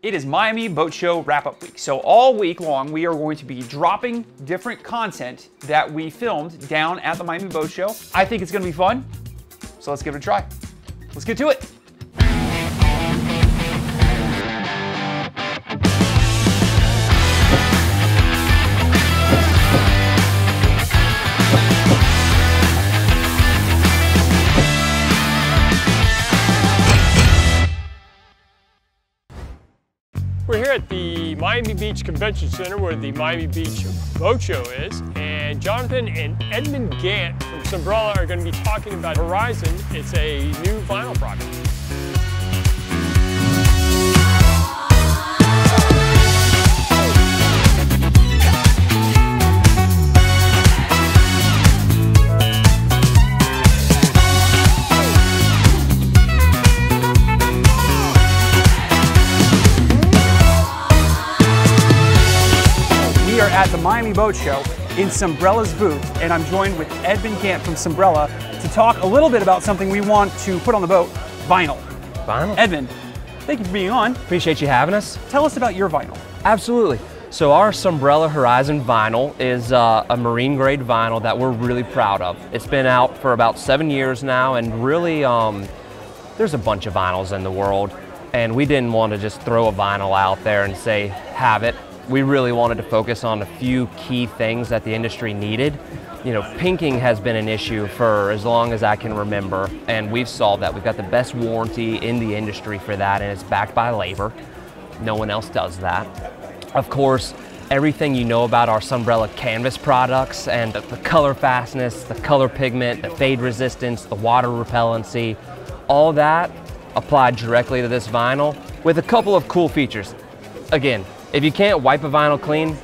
It is Miami Boat Show wrap-up week. So all week long, we are going to be dropping different content that we filmed down at the Miami Boat Show. I think it's gonna be fun, so let's give it a try. Let's get to it. We're here at the Miami Beach Convention Center where the Miami Beach Boat Show is, and Jonathan and Edmund Gant from Sunbrella are going to be talking about Horizon. It's a new vinyl product. At the Miami Boat Show in Sunbrella's booth, and I'm joined with Edmund Gant from Sunbrella to talk a little bit about something we want to put on the boat, vinyl. Vinyl? Edmund, thank you for being on. Appreciate you having us. Tell us about your vinyl. Absolutely. So our Sunbrella Horizon vinyl is a marine grade vinyl that we're really proud of. It's been out for about 7 years now, and really there's a bunch of vinyls in the world, and we didn't want to just throw a vinyl out there and say, have it. We really wanted to focus on a few key things that the industry needed. You know, pinking has been an issue for as long as I can remember, and we've solved that. We've got the best warranty in the industry for that, and it's backed by labor. No one else does that. Of course, everything you know about our Sunbrella canvas products and the color fastness, the color pigment, the fade resistance, the water repellency, all that applied directly to this vinyl with a couple of cool features. Again, if you can't wipe a vinyl clean,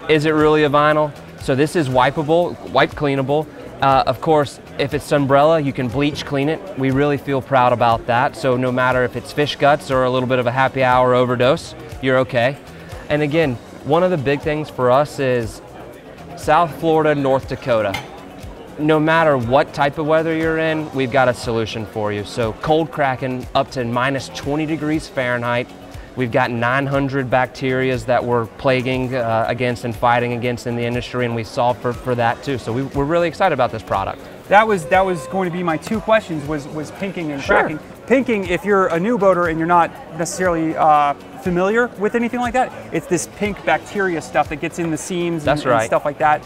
is it really a vinyl? So this is wipeable, wipe cleanable. Of course, if it's Sunbrella, you can bleach clean it. We really feel proud about that. So no matter if it's fish guts or a little bit of a happy hour overdose, you're okay. And again, one of the big things for us is South Florida, North Dakota. No matter what type of weather you're in, we've got a solution for you. So cold cracking up to minus 20 degrees Fahrenheit. We've got 900 bacterias that we're plaguing against and fighting against in the industry, and we solved for that too. So we're really excited about this product. That was going to be my two questions, was pinking and cracking. Pinking, if you're a new boater and you're not necessarily familiar with anything like that, it's this pink bacteria stuff that gets in the seams and stuff like that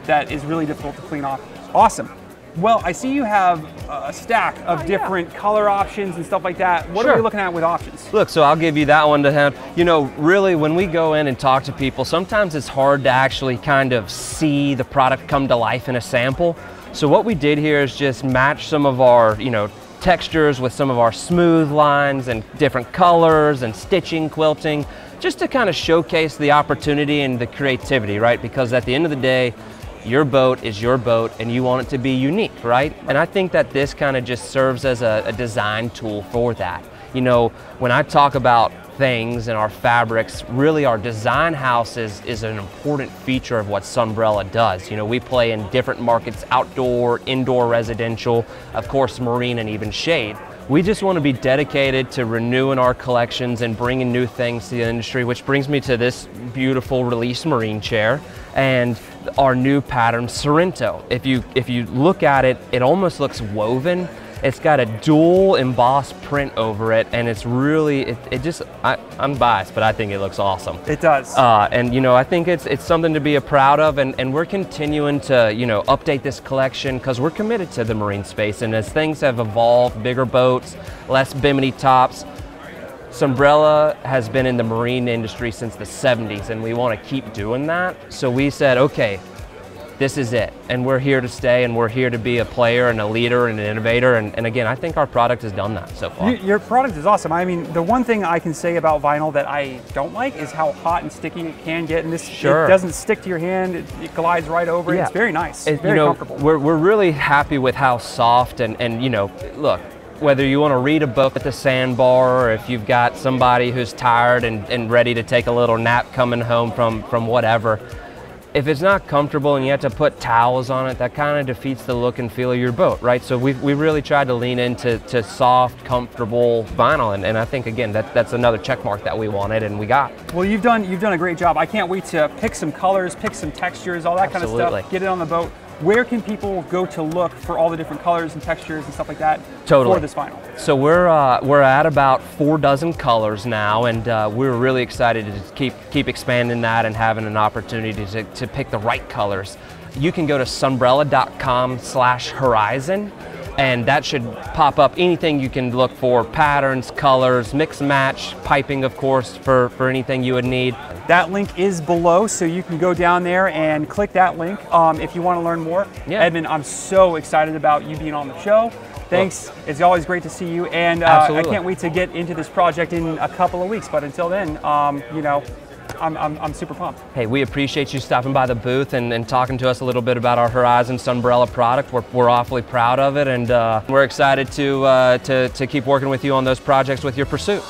that is really difficult to clean off. Awesome. Well, I see you have a stack of different color options and stuff like that. What are we looking at with options? Look, so I'll give you that one to have. You know, really, when we go in and talk to people, sometimes it's hard to actually kind of see the product come to life in a sample. So what we did here is just match some of our, textures with some of our smooth lines and different colors and stitching, quilting, just to kind of showcase the opportunity and the creativity, right? Because at the end of the day, your boat is your boat and you want it to be unique, right? And I think that this kind of just serves as a design tool for that. You know, when I talk about things and our fabrics, really our design house is an important feature of what Sunbrella does. You know, we play in different markets, outdoor, indoor, residential, of course, marine and even shade. We just want to be dedicated to renewing our collections and bringing new things to the industry, which brings me to this beautiful release marine chair and our new pattern Sorrento. If you look at it, it almost looks woven. It's got a dual embossed print over it, and it's really, I'm biased, but I think it looks awesome. It does. And I think it's something to be proud of, and we're continuing to, update this collection because we're committed to the marine space. And as things have evolved, bigger boats, less bimini tops, Sunbrella has been in the marine industry since the 70s, and we want to keep doing that. So we said, okay, this is it, and we're here to stay, and we're here to be a player and a leader and an innovator, and again, I think our product has done that so far. Your product is awesome. I mean, the one thing I can say about vinyl that I don't like is how hot and sticky it can get, and this it doesn't stick to your hand, it glides right over it. It's very nice, very comfortable. We're really happy with how soft, and look, whether you want to read a book at the sandbar, or if you've got somebody who's tired and ready to take a little nap coming home from whatever, if it's not comfortable and you have to put towels on it, that kind of defeats the look and feel of your boat, right? So we really tried to lean into soft, comfortable vinyl, and I think again that's another check mark that we wanted and we got. Well, you've done a great job. I can't wait to pick some colors, pick some textures, all that kind of stuff. Get it on the boat. Where can people go to look for all the different colors and textures and stuff like that for this vinyl? So we're at about 4 dozen colors now, and we're really excited to keep expanding that and having an opportunity to pick the right colors. You can go to sunbrella.com/horizon, and that should pop up anything you can look for: patterns, colors, mix and match, piping, of course, for anything you would need. That link is below, so you can go down there and click that link if you want to learn more. Yeah. Edmund, I'm so excited about you being on the show. Thanks. Well, it's always great to see you, and I can't wait to get into this project in a couple of weeks. But until then, you know, I'm super pumped. Hey, we appreciate you stopping by the booth and talking to us a little bit about our Horizon Sunbrella product. We're awfully proud of it, and we're excited to keep working with you on those projects with your pursuit.